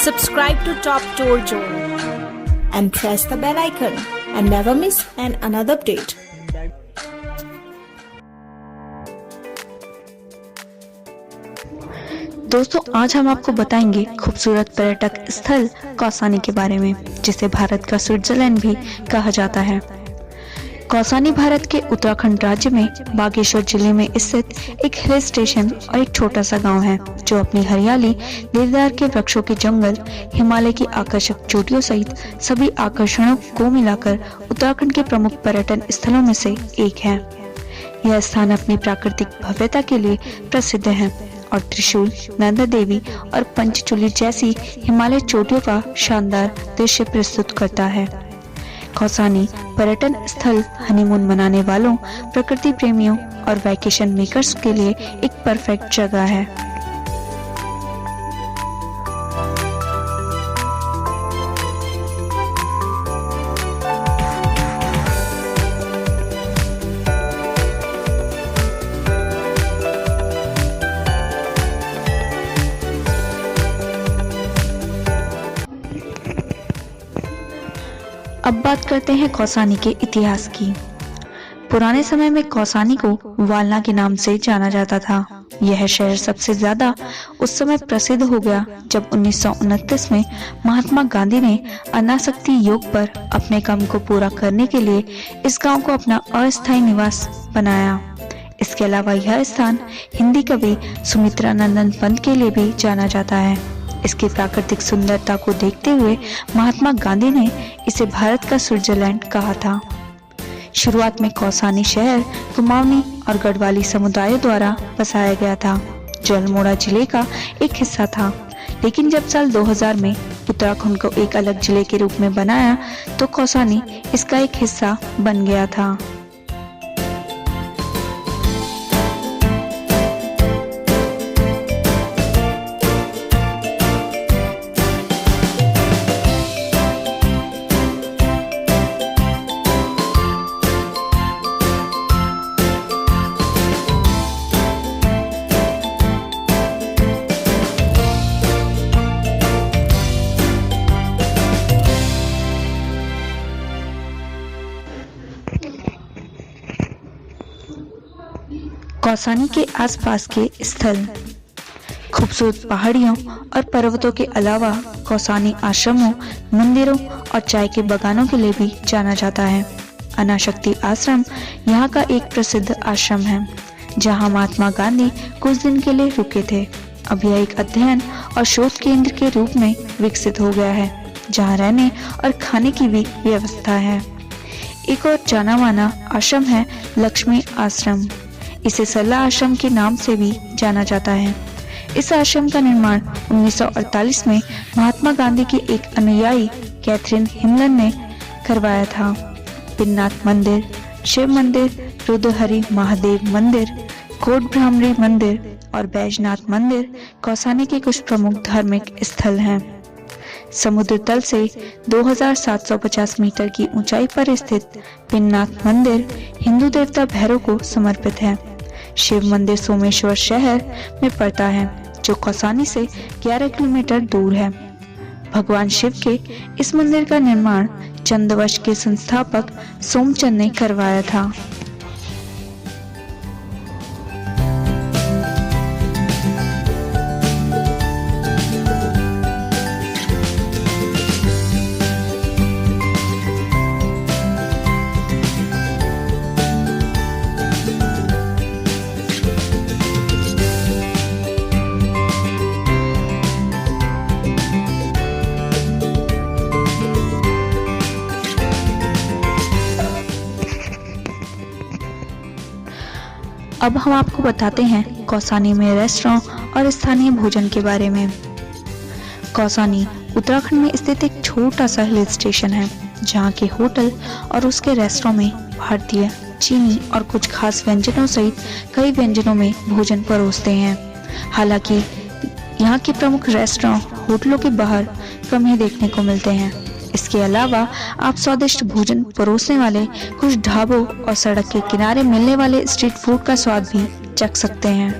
Subscribe to Top Tour Zone and press the bell icon and never miss another update. दोस्तों, आज हम आपको बताएंगे खूबसूरत पर्यटक स्थल कौसानी के बारे में, जिसे भारत का स्विट्जरलैंड भी कहा जाता है। कौसानी भारत के उत्तराखंड राज्य में बागेश्वर जिले में स्थित एक हिल स्टेशन और एक छोटा सा गांव है, जो अपनी हरियाली, देवदार के वृक्षों के जंगल, हिमालय की आकर्षक चोटियों सहित सभी आकर्षणों को मिलाकर उत्तराखंड के प्रमुख पर्यटन स्थलों में से एक है। यह स्थान अपनी प्राकृतिक भव्यता के लिए प्रसिद्ध है और त्रिशूल, नंदा देवी और पंचचूली जैसी हिमालय चोटियों का शानदार दृश्य प्रस्तुत करता है। कौसानी पर्यटन स्थल हनीमून मनाने वालों, प्रकृति प्रेमियों और वैकेशन मेकर्स के लिए एक परफेक्ट जगह है। अब बात करते हैं कौसानी के इतिहास की। पुराने समय में कौसानी को वालना के नाम से जाना जाता था। यह शहर सबसे ज्यादा उस समय प्रसिद्ध हो गया जब 1929 में महात्मा गांधी ने अनासक्ति योग पर अपने काम को पूरा करने के लिए इस गांव को अपना अस्थायी निवास बनाया। इसके अलावा यह स्थान हिंदी कवि सुमित्रा नंदन पंत के लिए भी जाना जाता है। इसकी प्राकृतिक सुंदरता को देखते हुए महात्मा गांधी ने इसे भारत का स्विट्जरलैंड कहा था। शुरुआत में कौसानी शहर कुमाऊनी और गढ़वाली समुदायों द्वारा बसाया गया था, जो अल्मोड़ा जिले का एक हिस्सा था। लेकिन जब साल 2000 में उत्तराखंड को एक अलग जिले के रूप में बनाया तो कौसानी इसका एक हिस्सा बन गया था। कौसानी के आसपास के स्थल खूबसूरत पहाड़ियों और पर्वतों के अलावा कौसानी आश्रमों, मंदिरों और चाय के बागानों के लिए भी जाना जाता है। अनाशक्ति आश्रम यहाँ का एक प्रसिद्ध आश्रम है, जहाँ महात्मा गांधी कुछ दिन के लिए रुके थे। अब यह एक अध्ययन और शोध केंद्र के रूप में विकसित हो गया है, जहाँ रहने और खाने की भी व्यवस्था है। एक और जाना माना आश्रम है लक्ष्मी आश्रम। इसे सल्ला आश्रम के नाम से भी जाना जाता है। इस आश्रम का निर्माण 1948 में महात्मा गांधी की एक अनुयायी कैथरीन हिमलन ने करवाया था। पिन्नाथ मंदिर, शिव मंदिर, रुद्रहरि महादेव मंदिर, कोट भ्रामरी मंदिर और बैजनाथ मंदिर कौसानी के कुछ प्रमुख धार्मिक स्थल हैं। समुद्र तल से 2750 मीटर की ऊंचाई पर स्थित पिन्नाथ मंदिर हिंदू देवता भैरव को समर्पित है। शिव मंदिर सोमेश्वर शहर में पड़ता है, जो कौसानी से 11 किलोमीटर दूर है। भगवान शिव के इस मंदिर का निर्माण चंदवंश के संस्थापक सोमचंद ने करवाया था। अब हम आपको बताते हैं कौसानी में रेस्टोरेंट और स्थानीय भोजन के बारे में। कौसानी उत्तराखंड में स्थित एक छोटा सा हिल स्टेशन है, जहाँ के होटल और उसके रेस्टोरेंट में भारतीय, चीनी और कुछ खास व्यंजनों सहित कई व्यंजनों में भोजन परोसते हैं। हालांकि यहाँ के प्रमुख रेस्टोरेंट होटलों के बाहर कम ही देखने को मिलते हैं। इसके अलावा आप स्वादिष्ट भोजन परोसने वाले कुछ ढाबों और सड़क के किनारे मिलने वाले स्ट्रीट फूड का स्वाद भी चख सकते हैं।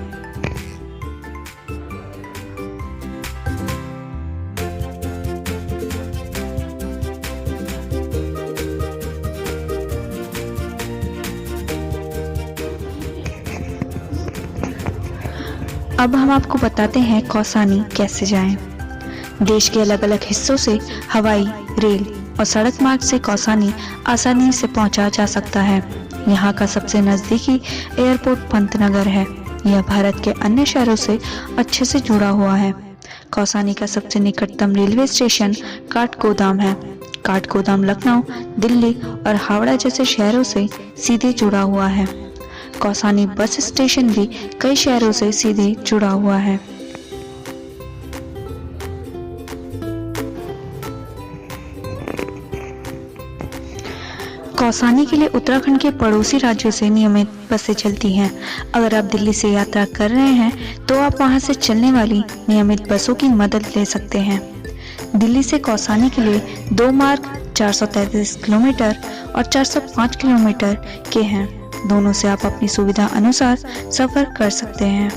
अब हम आपको बताते हैं कौसानी कैसे जाएं। देश के अलग अलग हिस्सों से हवाई, रेल और सड़क मार्ग से कौसानी आसानी से पहुंचा जा सकता है। यहाँ का सबसे नजदीकी एयरपोर्ट पंतनगर है। यह भारत के अन्य शहरों से अच्छे से जुड़ा हुआ है। कौसानी का सबसे निकटतम रेलवे स्टेशन काठगोदाम है। काठगोदाम लखनऊ, दिल्ली और हावड़ा जैसे शहरों से सीधे जुड़ा हुआ है। कौसानी बस स्टेशन भी कई शहरों से सीधे जुड़ा हुआ है। कौसानी के लिए उत्तराखंड के पड़ोसी राज्यों से नियमित बसें चलती हैं। अगर आप दिल्ली से यात्रा कर रहे हैं तो आप वहां से चलने वाली नियमित बसों की मदद ले सकते हैं। दिल्ली से कौसानी के लिए 2 मार्ग 433 किलोमीटर और 405 किलोमीटर के हैं। दोनों से आप अपनी सुविधा अनुसार सफर कर सकते हैं।